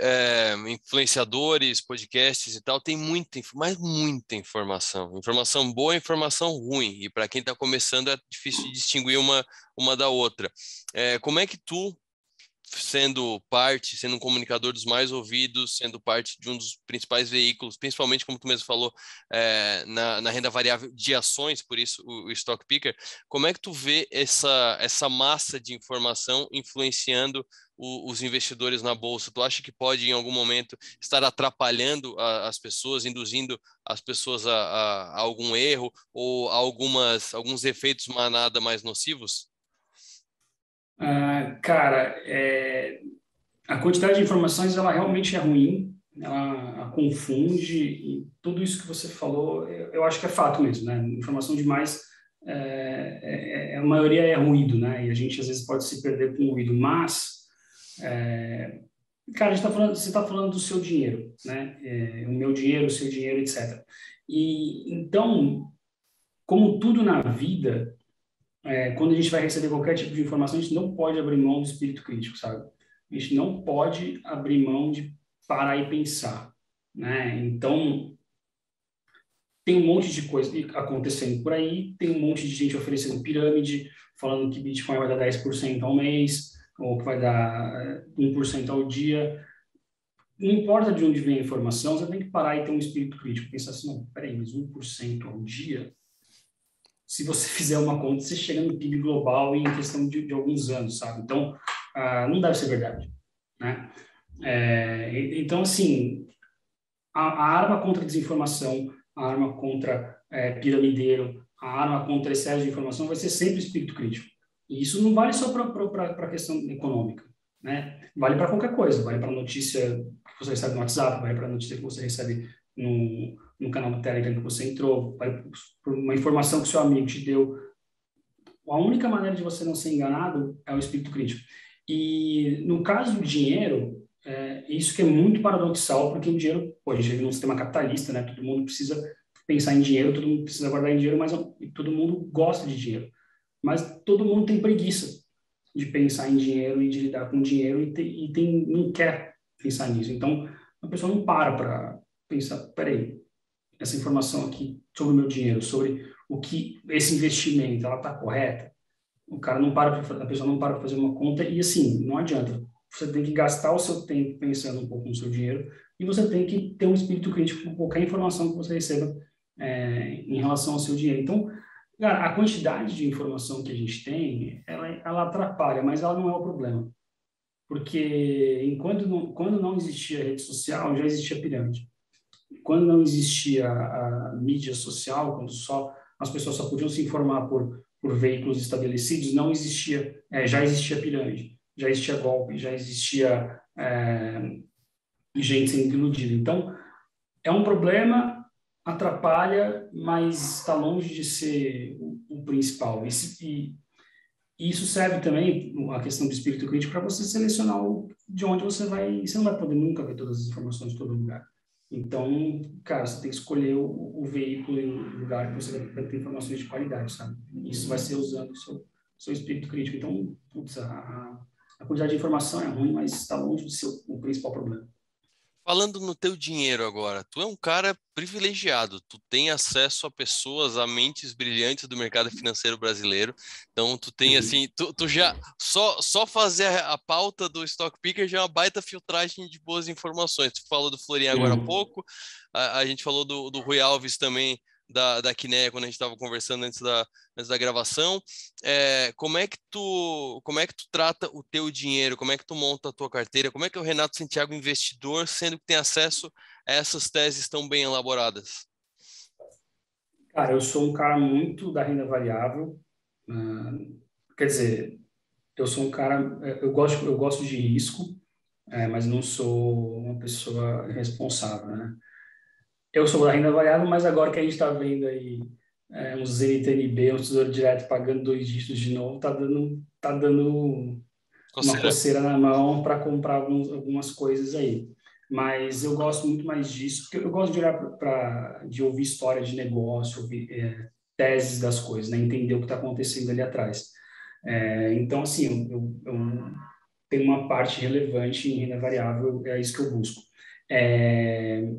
influenciadores, podcasts e tal, tem mas muita informação. Informação boa e informação ruim. E para quem está começando é difícil de distinguir uma da outra. Como é que tu, sendo um comunicador dos mais ouvidos, sendo parte de um dos principais veículos, principalmente, como tu mesmo falou, na renda variável de ações, por isso o Stock Picker, como é que tu vê essa massa de informação influenciando os investidores na bolsa? Tu acha que pode, em algum momento, estar atrapalhando as pessoas, induzindo as pessoas a algum erro ou alguns efeitos manada mais nocivos? Cara, a quantidade de informações, ela realmente é ruim, ela a confunde, e tudo isso que você falou, eu acho que é fato mesmo, né? Informação demais, a maioria é ruído, né? E a gente, às vezes, pode se perder com o ruído, mas... cara, você está falando do seu dinheiro, né? O meu dinheiro, o seu dinheiro, etc. E então, como tudo na vida, quando a gente vai receber qualquer tipo de informação, a gente não pode abrir mão do espírito crítico, sabe? A gente não pode abrir mão de parar e pensar, né? Então, tem um monte de coisa acontecendo por aí, tem um monte de gente oferecendo pirâmide, falando que Bitcoin vai dar 10% ao mês, ou que vai dar 1% ao dia. Não importa de onde vem a informação, você tem que parar e ter um espírito crítico. Pensar assim, não, peraí, mas 1% ao dia? Se você fizer uma conta, você chega no PIB global em questão de alguns anos, sabe? Então, não deve ser verdade, né? Então, assim, a arma contra a desinformação, a arma contra piramideiro, a arma contra excesso de informação vai ser sempre o espírito crítico. E isso não vale só para a questão econômica, né? Vale para qualquer coisa, vale para a notícia que você recebe no WhatsApp, vale para a notícia que você recebe no canal do Telegram que você entrou, vale por uma informação que seu amigo te deu. A única maneira de você não ser enganado é o espírito crítico. E no caso do dinheiro, isso que é muito paradoxal, porque o dinheiro, pô, a gente vive num sistema capitalista, né? Todo mundo precisa pensar em dinheiro, todo mundo precisa guardar em dinheiro, mas todo mundo gosta de dinheiro. Mas todo mundo tem preguiça de pensar em dinheiro e de lidar com dinheiro não quer pensar nisso. Então, a pessoa não para pensar, peraí, essa informação aqui sobre o meu dinheiro, sobre o que esse investimento, ela está correta? A pessoa não para para fazer uma conta e assim, não adianta. Você tem que gastar o seu tempo pensando um pouco no seu dinheiro e você tem que ter um espírito crítico com qualquer informação que você receba em relação ao seu dinheiro. Então, cara, a quantidade de informação que a gente tem, ela atrapalha, mas ela não é o problema. Porque quando não existia rede social, já existia pirâmide. Quando não existia a mídia social, quando as pessoas só podiam se informar por veículos estabelecidos, não existia, já existia pirâmide, já existia golpe, já existia gente sendo iludida. Então, é um problema, atrapalha, mas está longe de ser o principal. E isso serve também, a questão do espírito crítico, para você selecionar de onde você vai. Você não vai poder nunca ver todas as informações de todo lugar. Então, cara, você tem que escolher o veículo e o lugar que você vai ter informações de qualidade, sabe? Isso vai ser usando o seu espírito crítico. Então, putz, a quantidade de informação é ruim, mas está longe de ser o principal problema. Falando no teu dinheiro agora, tu é um cara privilegiado, tu tem acesso a pessoas, a mentes brilhantes do mercado financeiro brasileiro, então tu tem Uhum. assim, tu já, só fazer a pauta do Stock Picker já é uma baita filtragem de boas informações. Tu falou do Florin agora há Uhum. pouco, a gente falou do Rui Alves também, da Quineia, quando a gente estava conversando antes da gravação. Como é que tu trata o teu dinheiro? Como é que tu monta a tua carteira? Como é que é o Renato Santiago investidor, sendo que tem acesso a essas teses tão bem elaboradas? Cara, eu sou um cara muito da renda variável. ah, Quer dizer, eu sou um cara, eu gosto de risco, mas não sou uma pessoa responsável, né? Eu sou da renda variável, mas agora que a gente está vendo aí uns NTNB, um tesouro direto pagando 2 dígitos de novo, tá dando uma Coceira. coceira na mão para comprar algumas coisas aí. Mas eu gosto muito mais disso, porque eu gosto de olhar de ouvir história de negócio, ouvir teses das coisas, né? Entender o que está acontecendo ali atrás. Então, assim, eu tenho uma parte relevante em renda variável, é isso que eu busco. É,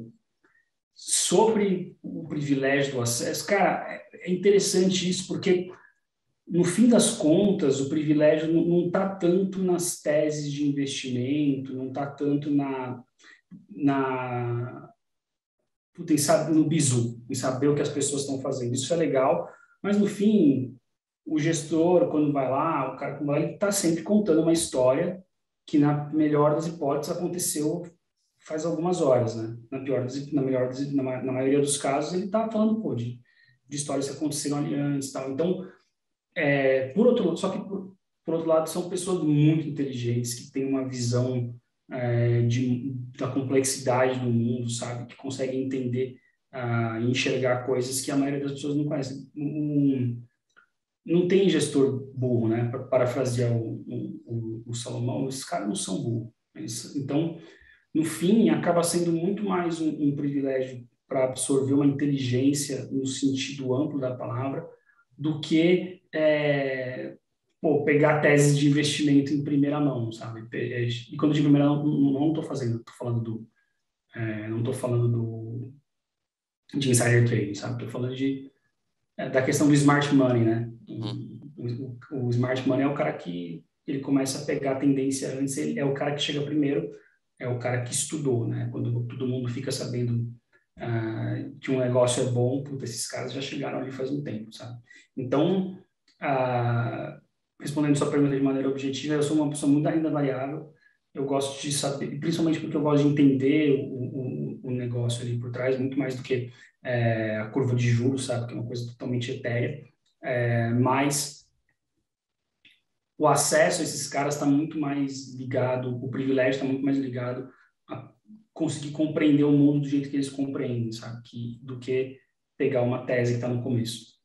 Sobre o privilégio do acesso, cara, é interessante isso, porque no fim das contas, o privilégio não está tanto nas teses de investimento, não está tanto na no bizu, em saber o que as pessoas estão fazendo. Isso é legal, mas no fim, o gestor, quando vai lá, o cara quando vai, ele está sempre contando uma história que, na melhor das hipóteses, aconteceu faz algumas horas, né? Na maioria dos casos, ele está falando, pô, de histórias que aconteceram ali antes e tal. Então, por outro lado, são pessoas muito inteligentes, que têm uma visão da complexidade do mundo, sabe? Que conseguem entender e enxergar coisas que a maioria das pessoas não conhece. Não tem gestor burro, né? Para parafrasear o Salomão, esses caras não são burros. Então, no fim, acaba sendo muito mais um privilégio para absorver uma inteligência no sentido amplo da palavra do que pegar teses de investimento em primeira mão, sabe? E quando eu digo primeira mão, não estou fazendo, estou falando não estou falando de insider trading, sabe? Estou falando da questão do smart money, né? Uhum. O smart money é o cara que ele começa a pegar a tendência antes, ele é o cara que chega primeiro, é o cara que estudou, né? Quando todo mundo fica sabendo que um negócio é bom, puta, esses caras já chegaram ali faz um tempo, sabe? Então, respondendo sua pergunta de maneira objetiva, eu sou uma pessoa muito da renda variável, eu gosto de saber, principalmente porque eu gosto de entender o negócio ali por trás, muito mais do que a curva de juros, sabe? Que é uma coisa totalmente etérea, mas o acesso a esses caras está muito mais ligado, o privilégio está muito mais ligado a conseguir compreender o mundo do jeito que eles compreendem, sabe? Do que pegar uma tese que está no começo.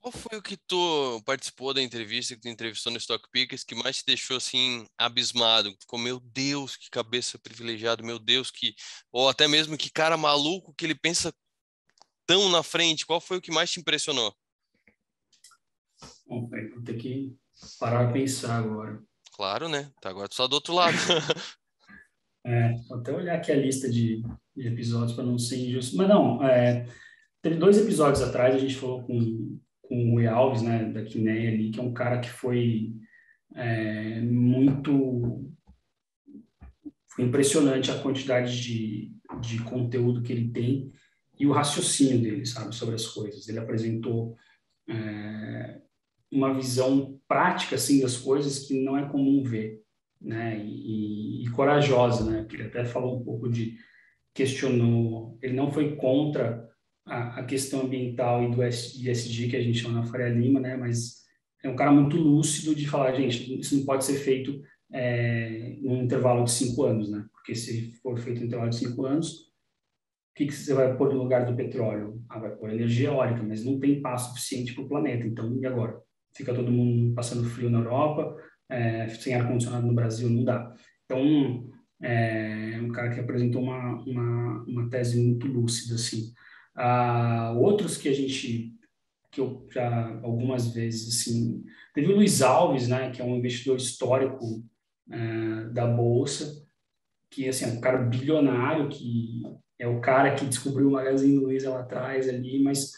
Qual foi o que tu participou da entrevista, que tu entrevistou no Stock Pickers, que mais te deixou assim abismado? Que ficou, meu Deus, que cabeça privilegiada, meu Deus, que ou até mesmo que cara maluco que ele pensa tão na frente. Qual foi o que mais te impressionou? Bom, peraí, vou ter que parar e pensar agora. Claro, né? Tá, agora tu tá do outro lado. Vou até olhar aqui a lista de episódios para não ser injusto. Mas não, teve 2 episódios atrás, a gente falou com o Rui Alves, né, da Quineia ali, que é um cara que foi muito foi impressionante a quantidade de conteúdo que ele tem e o raciocínio dele, sabe, sobre as coisas. Ele apresentou uma visão prática, assim, das coisas que não é comum ver, né, e corajosa, né, que ele até falou um pouco questionou, ele não foi contra a questão ambiental e do ESG que a gente chama na Faria Lima, né, mas é um cara muito lúcido de falar, gente, isso não pode ser feito num intervalo de 5 anos, né, porque se for feito em intervalo de 5 anos, que você vai pôr no lugar do petróleo? Ah, vai pôr energia eólica, mas não tem passo suficiente para o planeta. Então, e agora? Fica todo mundo passando frio na Europa, sem ar-condicionado no Brasil, não dá. Então, um cara que apresentou uma tese muito lúcida, assim. Outros que eu já algumas vezes, assim, teve o Luiz Alves, né, que é um investidor histórico da Bolsa, que assim, é um cara bilionário, que é o cara que descobriu o Magazine Luiza lá atrás ali, mas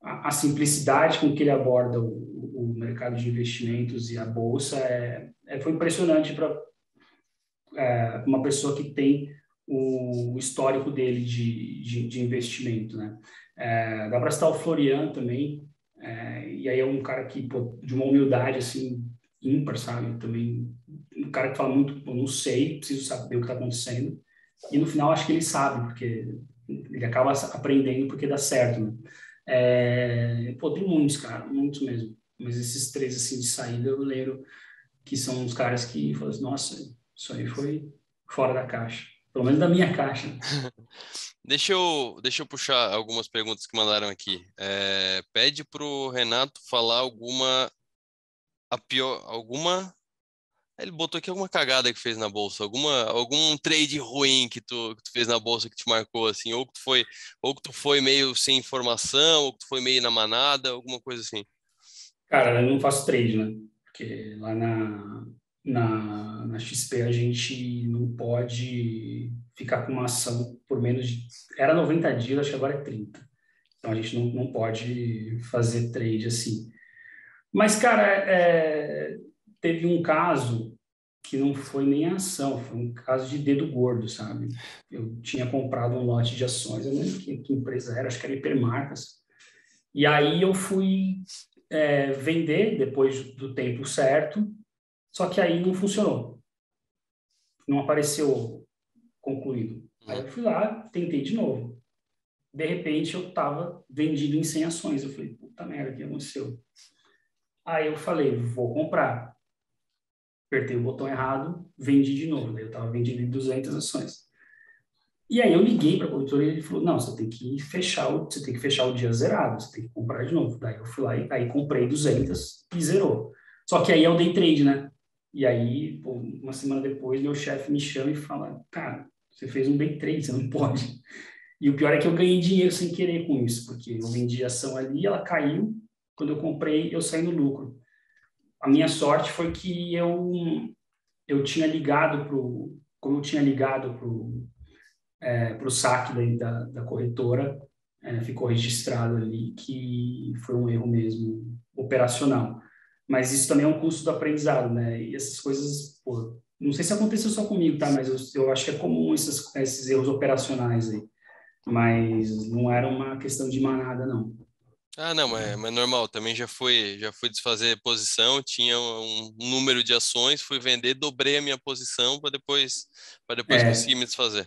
a simplicidade com que ele aborda o mercado de investimentos e a bolsa foi impressionante para uma pessoa que tem o histórico dele de investimento, né? Dá para citar o Florian também, e aí é um cara que, pô, de uma humildade assim ímpar, sabe? Também um cara que fala muito, eu não sei, preciso saber o que está acontecendo. E no final acho que ele sabe, porque ele acaba aprendendo porque dá certo, né? Pô, tem muitos, cara, muitos mesmo. Mas esses três, assim, de saída, eu lembro que são os caras que falam assim, nossa, isso aí foi fora da caixa. Pelo menos da minha caixa. Deixa eu puxar algumas perguntas que mandaram aqui. Pede pro Renato falar alguma. Ele botou aqui alguma cagada que fez na bolsa, algum trade ruim que tu fez na bolsa que te marcou, assim, ou que tu foi meio sem informação, ou que tu foi meio na manada, alguma coisa assim. Cara, eu não faço trade, né? Porque lá na XP a gente não pode ficar com uma ação por menos de... Era 90 dias, acho que agora é 30. Então a gente não pode fazer trade assim. Mas, cara, teve um caso que não foi nem ação, foi um caso de dedo gordo, sabe? Eu tinha comprado um lote de ações, eu não lembro que empresa era, acho que era Hipermarcas. E aí eu fui vender depois do tempo certo, só que aí não funcionou, não apareceu concluído. Aí Uhum. eu fui lá, tentei de novo. De repente eu estava vendido em 100 ações. Eu falei, puta merda, o que aconteceu? Aí eu falei, vou comprar. Apertei o botão errado, vendi de novo. Daí eu estava vendido em 200 ações. E aí eu liguei para a corretora e ele falou, não, você tem que fechar o dia zerado, você tem que comprar de novo. Daí eu fui lá e aí comprei 200 e zerou. Só que aí é o day trade, né? E aí, pô, uma semana depois, meu chefe me chama e fala, cara, você fez um day trade, você não pode. E o pior é que eu ganhei dinheiro sem querer com isso, porque eu vendi a ação ali, ela caiu, quando eu comprei, eu saí no lucro. A minha sorte foi que eu tinha ligado como eu tinha ligado pro saque da corretora, ficou registrado ali que foi um erro mesmo operacional. Mas isso também é um custo do aprendizado, né? E essas coisas, pô, não sei se aconteceu só comigo, tá? Mas eu acho que é comum esses erros operacionais aí. Mas não era uma questão de manada, não. Ah, não, mas normal, também já fui desfazer posição, tinha um número de ações, fui vender, dobrei a minha posição para depois conseguir É, me desfazer.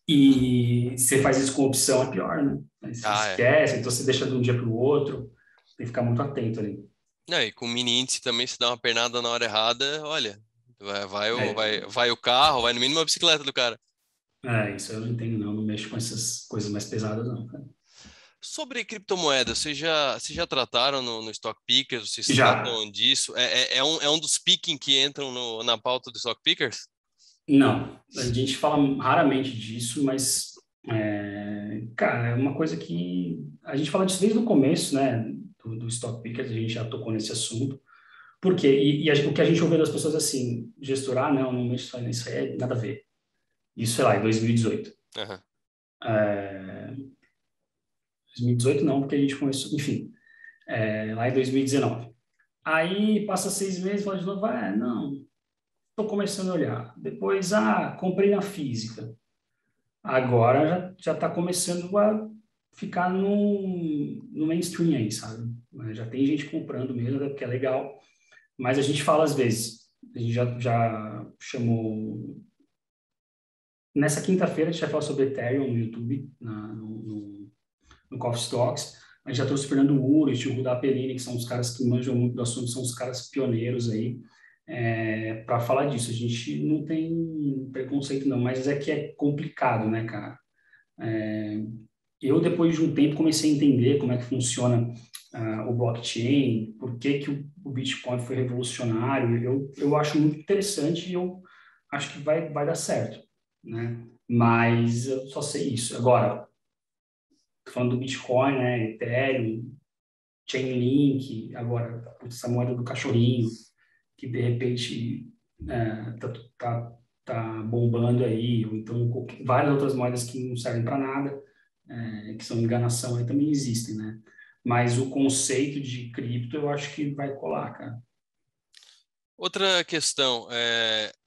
e você faz isso com opção, é pior, né? Aí você Ah, é. esquece, então você deixa de um dia para o outro, tem que ficar muito atento ali. Não, e com mini índice também, se dá uma pernada na hora errada, olha, É, vai o carro, vai no mínimo a bicicleta do cara. isso eu não entendo, não. Não mexo com essas coisas mais pesadas, não, cara. Sobre criptomoedas, vocês já trataram no Stock Pickers? Vocês Já. tratam disso? É um dos picking que entram na pauta do Stock Pickers? Não, a gente fala raramente disso, mas, cara, é uma coisa que a gente fala disso desde o começo, né, do Stock Pickers, a gente já tocou nesse assunto. Por quê? O que a gente ouve das pessoas é assim, gestor, não mexo nisso aí, nada a ver. Isso, sei lá, em 2018. Aham. 2018 não, porque a gente começou, enfim, lá em 2019. Aí passa 6 meses, fala de novo, não, estou começando a olhar. Depois, comprei na física. Agora já está começando a ficar no mainstream aí, sabe? Já tem gente comprando mesmo, até porque é legal. Mas a gente fala às vezes, a gente já chamou. Nessa quinta-feira a gente vai falar sobre Ethereum no YouTube, no Coffee Stocks. A gente já trouxe o Fernando Urich, o Rudá Perini, que são os caras que manjam muito do assunto, são os caras pioneiros aí, para falar disso. A gente não tem preconceito não, mas é que é complicado, né, cara? Eu, depois de um tempo, comecei a entender como é que funciona o blockchain, por que que o Bitcoin foi revolucionário. Eu acho muito interessante e eu acho que vai dar certo, né? Mas eu só sei isso. Agora, falando do Bitcoin, né, Ethereum, Chainlink, agora essa moeda do cachorrinho, que de repente tá bombando aí, ou então várias outras moedas que não servem para nada, que são enganação, aí também existem, né? Mas o conceito de cripto eu acho que vai colar, cara. Outra questão,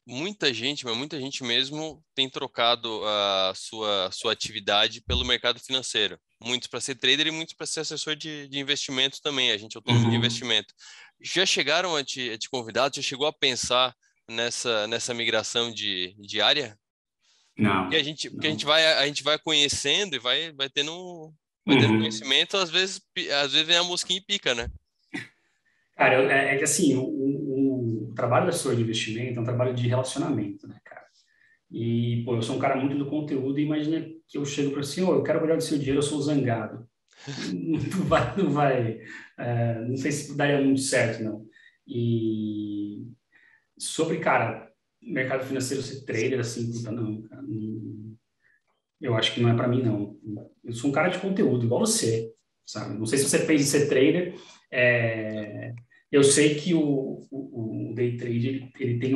muita gente, mas muita gente mesmo tem trocado a sua atividade pelo mercado financeiro. Muitos para ser trader e muitos para ser assessor de investimento também, agente autônomo de Uhum. investimento. Já chegaram a te convidar? Já chegou a pensar nessa migração de área? Porque a Não, gente, porque não. a gente vai conhecendo e vai tendo Uhum. conhecimento, às vezes vem a mosquinha e pica, né? Cara, é que assim, o trabalho da assessor de investimento é um trabalho de relacionamento, né, cara? E, pô, eu sou um cara muito do conteúdo e imagina que eu chego para assim, eu quero cuidar do seu dinheiro, eu sou zangado. Não vai, não sei se daria muito certo, não. E sobre, cara, mercado financeiro, ser trader, assim, puta, não, cara, eu acho que não é para mim, não. Eu sou um cara de conteúdo, igual você, sabe? Não sei se você pensa em ser trader, eu sei que o day trade, ele tem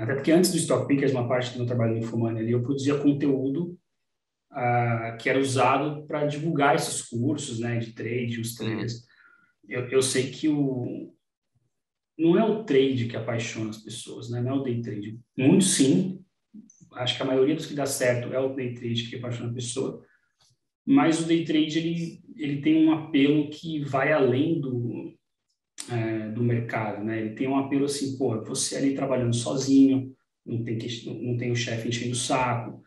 até porque antes do Stock Pickers, uma parte do meu trabalho no Infomoney ali, eu produzia conteúdo que era usado para divulgar esses cursos, né, de trade, os Uhum. traders. Eu sei que não é o trade que apaixona as pessoas, né? Não é o day trade. Muito sim, acho que a maioria dos que dá certo é o day trade que apaixona a pessoa, mas o day trade ele tem um apelo que vai além do mercado, né? Ele tem um apelo assim, pô, você ali trabalhando sozinho, não tem o chefe enchendo o saco,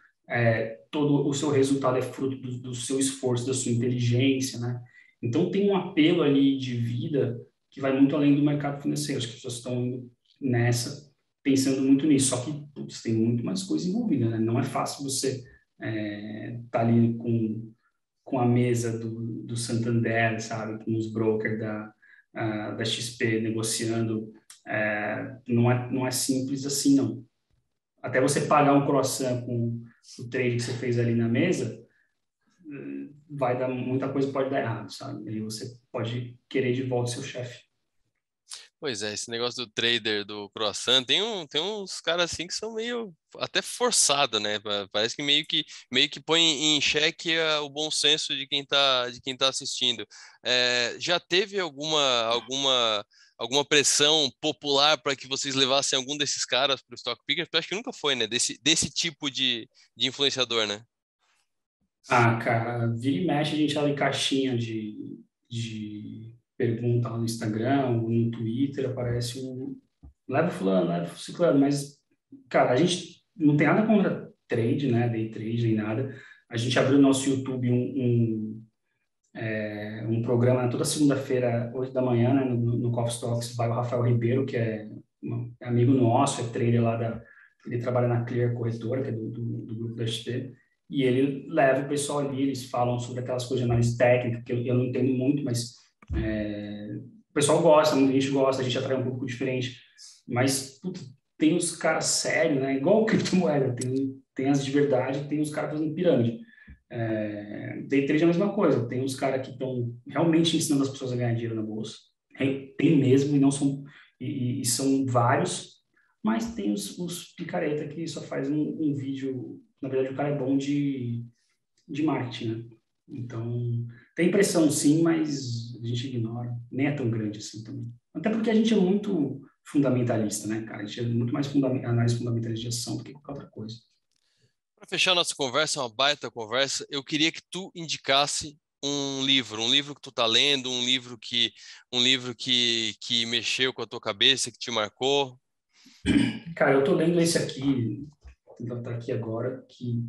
todo o seu resultado é fruto do seu esforço, da sua inteligência, né? Então tem um apelo ali de vida que vai muito além do mercado financeiro. As pessoas estão indo nessa, pensando muito nisso. Só que putz, tem muito mais coisa envolvida, né? Não é fácil você tá ali com a mesa do Santander, sabe? Com os brokers da XP negociando. Não é simples assim, não. Até você pagar um croissant com o trade que você fez ali na mesa, vai dar muita coisa pode dar errado, sabe? Aí você pode querer de volta seu chefe. Pois é, esse negócio do trader do croissant, tem uns caras assim que são meio até forçado, né? Parece que meio que põe em xeque o bom senso de quem tá assistindo. Já teve alguma pressão popular para que vocês levassem algum desses caras para o Stock Pickers? Porque eu acho que nunca foi, né? Desse tipo de influenciador, né? Cara, vira e mexe a gente abre caixinha de pergunta lá no Instagram ou no Twitter, aparece leva fulano, leva ciclano, mas, cara, a gente não tem nada contra trade, né, day trade, nem nada. A gente abriu no nosso YouTube um programa toda segunda-feira, 8 da manhã, né, no Coffee Talks, vai o Rafael Ribeiro, que é amigo nosso, é trader lá ele trabalha na Clear Corretora, que é do grupo da XP, e ele leva o pessoal ali, eles falam sobre aquelas coisas de análise técnica, que eu não entendo muito, mas o pessoal gosta, muita gente gosta, a gente atrai um público diferente, mas puta, tem os caras sérios, né? Igual criptomoeda, tem as de verdade, tem os caras fazendo pirâmide. Day trade é a mesma coisa, tem os caras que estão realmente ensinando as pessoas a ganhar dinheiro na bolsa. Tem mesmo, e não são, e são vários, mas tem os picareta que só faz um vídeo. Na verdade, o cara é bom de marketing, né? Então, tem pressão sim, mas a gente ignora. Nem é tão grande assim também. Até porque a gente é muito fundamentalista, né, cara? A gente é muito mais análise fundamentalista de ação do que qualquer outra coisa. Para fechar nossa conversa, uma baita conversa, eu queria que tu indicasse um livro que tu tá lendo, um livro que mexeu com a tua cabeça, que te marcou. Cara, eu tô lendo esse aqui, vou tentar botar aqui agora, que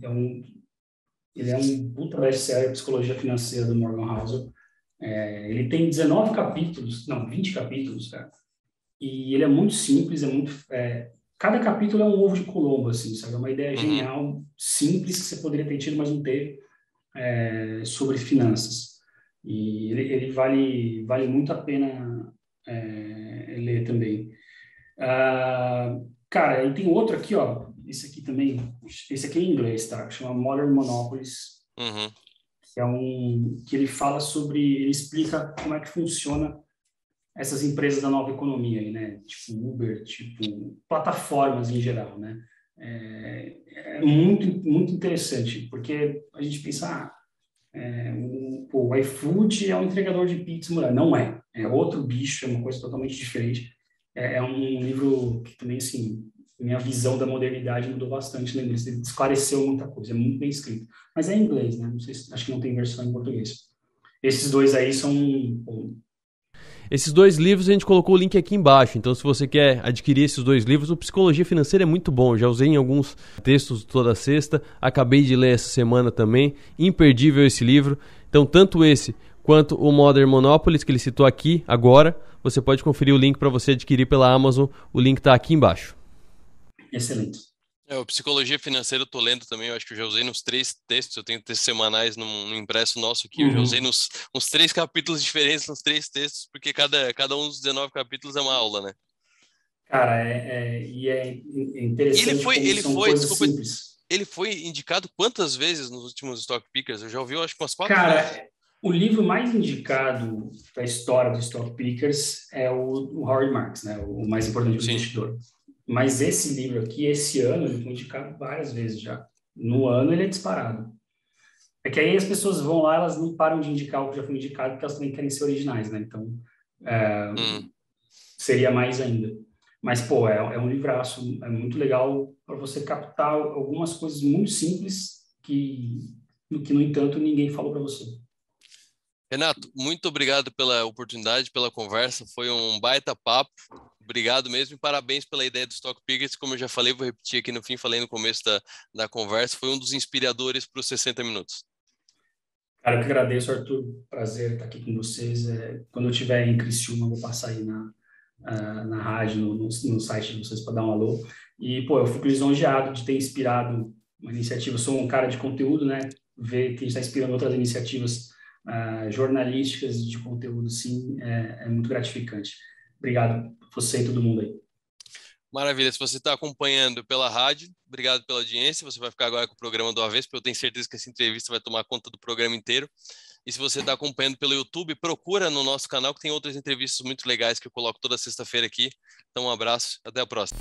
ele é um puta best-seller, Psicologia Financeira, do Morgan Housel. Ele tem 19 capítulos, não, 20 capítulos, cara. E ele é muito simples, cada capítulo é um ovo de Colombo, assim, sabe? É uma ideia genial, simples, que você poderia ter tido, mas não teve, sobre finanças. E ele vale muito a pena ler também. Cara, e tem outro aqui, ó. Esse aqui também, esse aqui é em inglês, tá? Que chama Modern Monopolies, Uhum. que ele fala ele explica como é que funciona essas empresas da nova economia aí, né? Tipo Uber, tipo plataformas em geral, né? É muito, muito interessante, porque a gente pensa, o iFood é um entregador de pizza, mulher. Não é. É outro bicho, é uma coisa totalmente diferente. É um livro que também, assim, minha visão da modernidade mudou bastante, né? Ele esclareceu muita coisa, é muito bem escrito. Mas é em inglês, né? Não sei acho que não tem versão em português. Esses dois aí são... Esses dois livros a gente colocou o link aqui embaixo, então se você quer adquirir esses dois livros, o Psicologia Financeira é muito bom, já usei em alguns textos toda sexta, acabei de ler essa semana também, imperdível esse livro, então tanto esse quanto o Modern Monopolies que ele citou aqui agora, você pode conferir o link para você adquirir pela Amazon, o link está aqui embaixo. Excelente. O Psicologia Financeira eu tô lendo também, eu acho que eu já usei nos 3 textos, eu tenho textos semanais no impresso nosso aqui, eu já usei nos 3 capítulos diferentes, nos 3 textos, porque cada um dos 19 capítulos é uma aula, né? Cara, e é interessante como são coisas desculpa, simples. ele foi indicado quantas vezes nos últimos Stock Pickers? Eu já ouvi, acho que umas 4 vezes. Cara, o livro mais indicado da história dos Stock Pickers é o Howard Marks, né? O mais importante do Sim. investidor. Mas esse livro aqui, esse ano, ele foi indicado várias vezes já. No ano, ele é disparado. É que aí as pessoas vão lá, elas não param de indicar o que já foi indicado, porque elas também querem ser originais, né? Então, seria mais ainda. Mas, pô, é um livraço, é muito legal para você captar algumas coisas muito simples que, no entanto, ninguém falou para você. Renato, muito obrigado pela oportunidade, pela conversa, foi um baita papo. Obrigado mesmo e parabéns pela ideia do Stock Pickers. Como eu já falei, vou repetir aqui no fim, falei no começo da conversa, foi um dos inspiradores para os 60 minutos. Cara, eu que agradeço, Arthur. Prazer estar aqui com vocês. Quando eu estiver em Criciúma, eu vou passar aí na rádio, no site de vocês para dar um alô. E, pô, eu fico lisonjeado de ter inspirado uma iniciativa. Eu sou um cara de conteúdo, né? Ver que a gente está inspirando outras iniciativas jornalísticas de conteúdo, sim, é muito gratificante. Obrigado, você e todo mundo aí. Maravilha, se você está acompanhando pela rádio, obrigado pela audiência, você vai ficar agora com o programa do Avesso, porque eu tenho certeza que essa entrevista vai tomar conta do programa inteiro. E se você está acompanhando pelo YouTube, procura no nosso canal que tem outras entrevistas muito legais que eu coloco toda sexta-feira aqui. Então um abraço, até a próxima.